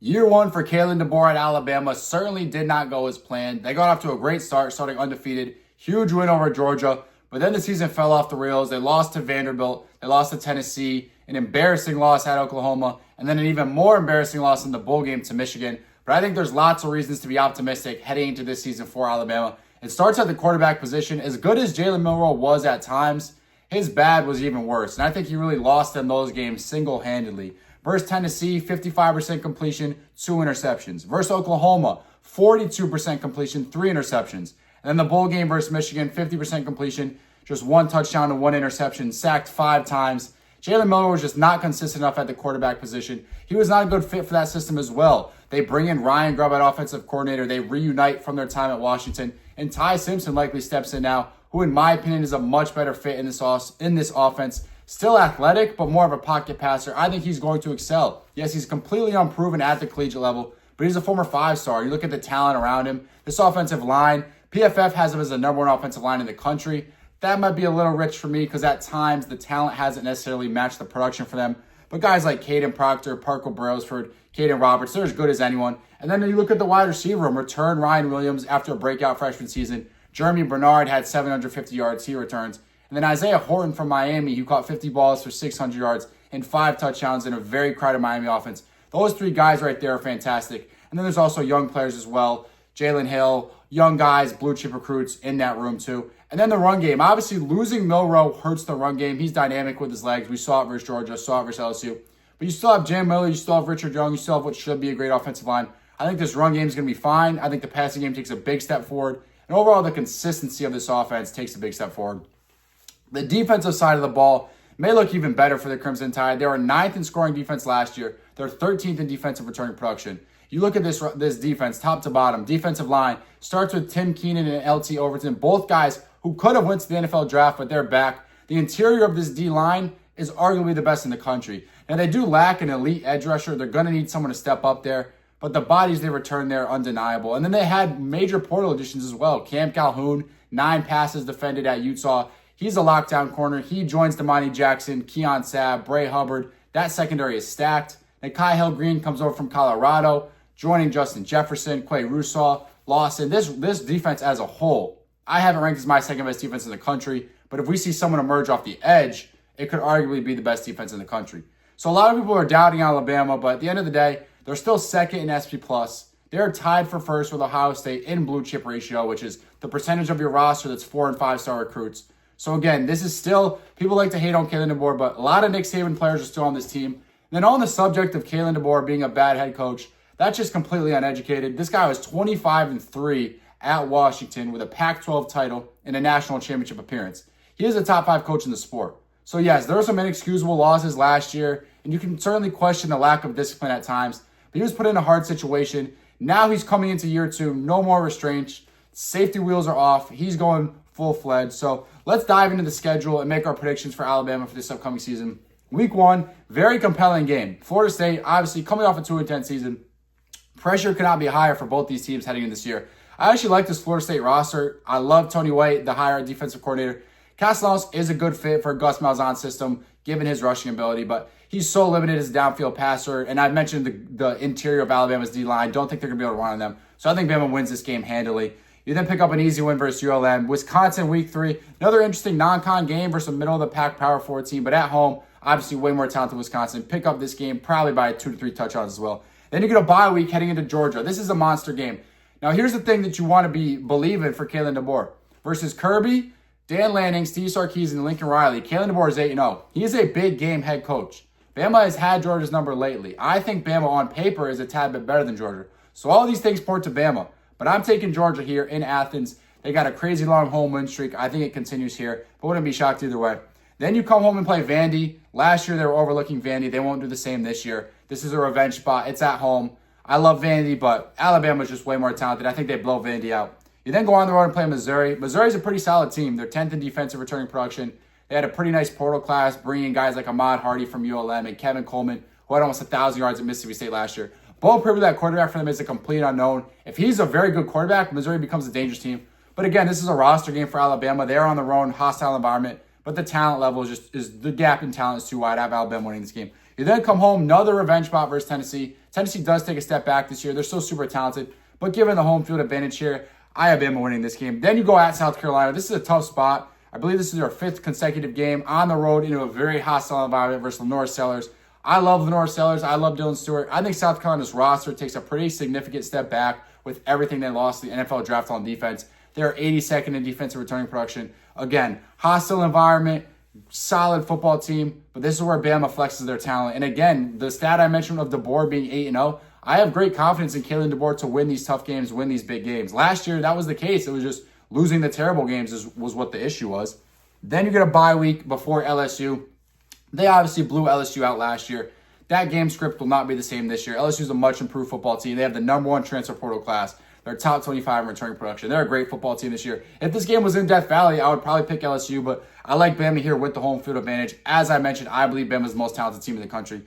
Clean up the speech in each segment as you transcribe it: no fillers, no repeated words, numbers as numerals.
Year one for Kalen DeBoer at Alabama certainly did not go as planned. They got off to a great start, starting undefeated. Huge win over Georgia. But then the season fell off the rails. They lost to Vanderbilt. They lost to Tennessee. An embarrassing loss at Oklahoma. And then an even more embarrassing loss in the bowl game to Michigan. But I think there's lots of reasons to be optimistic heading into this season for Alabama. It starts at the quarterback position. As good as Jalen Milroe was at times, his bad was even worse. And I think he really lost them those games single-handedly. Versus Tennessee, 55% completion, 2 interceptions. Versus Oklahoma, 42% completion, 3 interceptions. And then the bowl game versus Michigan, 50% completion, just 1 touchdown and 1 interception, sacked 5 times. Jalen Milroe was just not consistent enough at the quarterback position. He was not a good fit for that system as well. They bring in Ryan Grubb at offensive coordinator. They reunite from their time at Washington. And Ty Simpson likely steps in now, who in my opinion is a much better fit in this offense. Still athletic, but more of a pocket passer. I think he's going to excel. Yes, he's completely unproven at the collegiate level, but he's a former 5-star. You look at the talent around him. This offensive line, PFF has him as the number 1 offensive line in the country. That might be a little rich for me because at times the talent hasn't necessarily matched the production for them. But guys like Caden Proctor, Parker Brailsford, Caden Roberts, they're as good as anyone. And then you look at the wide receiver room. Return Ryan Williams after a breakout freshman season. Jeremy Bernard had 750 yards. He returns. And then Isaiah Horton from Miami, who caught 50 balls for 600 yards and 5 touchdowns in a very crowded Miami offense. Those 3 guys right there are fantastic. And then there's also young players as well. Jalen Hill, young guys, blue chip recruits in that room too. And then the run game. Obviously, losing Milroe hurts the run game. He's dynamic with his legs. We saw it versus Georgia, saw it versus LSU. But you still have Jam Miller, you still have Richard Young, you still have what should be a great offensive line. I think this run game is going to be fine. I think the passing game takes a big step forward. And overall, the consistency of this offense takes a big step forward. The defensive side of the ball may look even better for the Crimson Tide. They were 9th in scoring defense last year. They're 13th in defensive returning production. You look at this defense, top to bottom, defensive line, starts with Tim Keenan and LT Overton, both guys who could have went to the NFL draft, but they're back. The interior of this D-line is arguably the best in the country. Now, they do lack an elite edge rusher. They're going to need someone to step up there, but the bodies they return there are undeniable. And then they had major portal additions as well. Cam Calhoun, 9 passes defended at Utah. He's a lockdown corner. He joins Damani Jackson, Keon Sabb, Bray Hubbard. That secondary is stacked. Nikhai Hill-Green comes over from Colorado, joining Justin Jefferson, Quay Russaw, Lawson. This defense as a whole, I haven't ranked as my second best defense in the country, but if we see someone emerge off the edge, it could arguably be the best defense in the country. So a lot of people are doubting Alabama, but at the end of the day, they're still second in SP+. They're tied for first with Ohio State in blue chip ratio, which is the percentage of your roster that's 4- and 5-star recruits. So again, this is still, people like to hate on Kalen DeBoer, but a lot of Nick Saban players are still on this team. And then on the subject of Kalen DeBoer being a bad head coach, that's just completely uneducated. This guy was 25-3 at Washington with a Pac-12 title and a national championship appearance. He is a top 5 coach in the sport. So yes, there were some inexcusable losses last year, and you can certainly question the lack of discipline at times, but he was put in a hard situation. Now he's coming into year 2, no more restraints. Safety wheels are off. He's going full-fledged. So let's dive into the schedule and make our predictions for Alabama for this upcoming season. Week 1, very compelling game. Florida State, obviously, coming off a 2-10 season. Pressure could not be higher for both these teams heading in this year. I actually like this Florida State roster. I love Tony White, the higher defensive coordinator. Castellanos is a good fit for Gus Malzahn's system, given his rushing ability, but he's so limited as a downfield passer. And I mentioned the interior of Alabama's D-line. Don't think they're going to be able to run on them. So I think Bama wins this game handily. You then pick up an easy win versus ULM. Wisconsin, week 3. Another interesting non-con game versus a middle-of-the-pack Power 4 team. But at home, obviously way more talented Wisconsin. Pick up this game probably by 2 to 3 touchdowns as well. Then you get a bye week heading into Georgia. This is a monster game. Now, here's the thing that you want to be believing for Kalen DeBoer. Versus Kirby, Dan Lanning, Steve Sarkisian, and Lincoln Riley, Kalen DeBoer is 8-0. He is a big game head coach. Bama has had Georgia's number lately. I think Bama on paper is a tad bit better than Georgia. So all these things point to Bama. But I'm taking Georgia here in Athens. They got a crazy long home win streak. I think it continues here, but wouldn't be shocked either way. Then you come home and play Vandy. Last year they were overlooking Vandy. They won't do the same this year. This is a revenge spot. It's at home. I love Vandy, but Alabama's just way more talented. I think they blow Vandy out. You then go on the road and play Missouri. Missouri's a pretty solid team. They're 10th in defensive returning production. They had a pretty nice portal class, bringing guys like Ahmad Hardy from ULM and Kevin Coleman, who had almost 1,000 yards at Mississippi State last year. Bo Pribble, that quarterback for them, is a complete unknown. If he's a very good quarterback, Missouri becomes a dangerous team. But again, this is a roster game for Alabama. They're on their own hostile environment, but the talent level is the gap in talent is too wide. I have Alabama winning this game. You then come home, another revenge spot versus Tennessee. Tennessee does take a step back this year. They're still super talented, but given the home field advantage here, I have Bama winning this game. Then you go at South Carolina. This is a tough spot. I believe this is their 5th consecutive game on the road into a very hostile environment versus Lenore Sellers. I love Lenore Sellers. I love Dylan Stewart. I think South Carolina's roster takes a pretty significant step back with everything they lost in the NFL draft on defense. They're 82nd in defensive returning production. Again, hostile environment, solid football team, but this is where Bama flexes their talent. And again, the stat I mentioned of DeBoer being 8-0, I have great confidence in Kalen DeBoer to win these tough games, win these big games. Last year, that was the case. It was just losing the terrible games was what the issue was. Then you get a bye week before LSU. They obviously blew LSU out last year. That game script will not be the same this year. LSU is a much improved football team. They have the #1 transfer portal class. They're top 25 in returning production. They're a great football team this year. If this game was in Death Valley, I would probably pick LSU, but I like Bama here with the home field advantage. As I mentioned, I believe Bama is the most talented team in the country.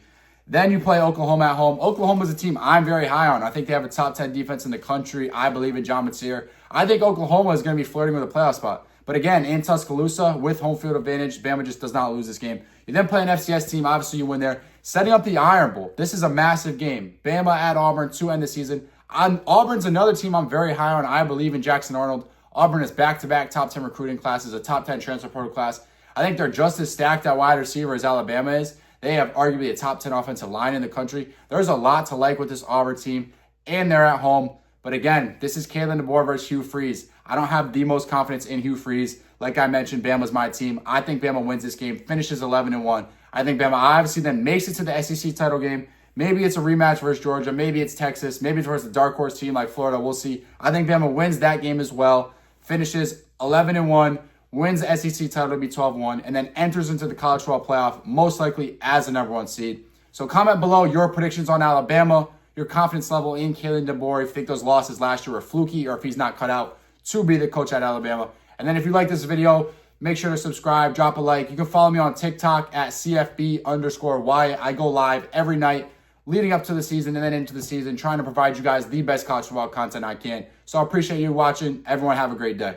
Then you play Oklahoma at home. Oklahoma is a team I'm very high on. I think they have a top 10 defense in the country. I believe in John Metzger. I think Oklahoma is going to be flirting with a playoff spot. But again, in Tuscaloosa, with home field advantage, Bama just does not lose this game. You then play an FCS team. Obviously, you win there. Setting up the Iron Bowl. This is a massive game. Bama at Auburn to end the season. Auburn's another team I'm very high on. I believe in Jackson Arnold. Auburn is back-to-back top 10 recruiting classes, a top 10 transfer portal class. I think they're just as stacked at wide receiver as Alabama is. They have arguably a top 10 offensive line in the country. There's a lot to like with this Auburn team, and they're at home. But again, this is Kalen DeBoer versus Hugh Freeze. I don't have the most confidence in Hugh Freeze. Like I mentioned, Bama's my team. I think Bama wins this game, finishes 11-1. I think Bama obviously then makes it to the SEC title game. Maybe it's a rematch versus Georgia. Maybe it's Texas. Maybe it's versus a dark horse team like Florida. We'll see. I think Bama wins that game as well, finishes 11-1, wins the SEC title to be 12-1, and then enters into the college football playoff, most likely as the #1 seed. So comment below your predictions on Alabama, your confidence level in Kalen DeBoer, if you think those losses last year were fluky or if he's not cut out to be the coach at Alabama. And then if you like this video, make sure to subscribe, drop a like. You can follow me on TikTok at CFB_Wyatt. I go live every night leading up to the season and then into the season, trying to provide you guys the best college football content I can. So I appreciate you watching. Everyone have a great day.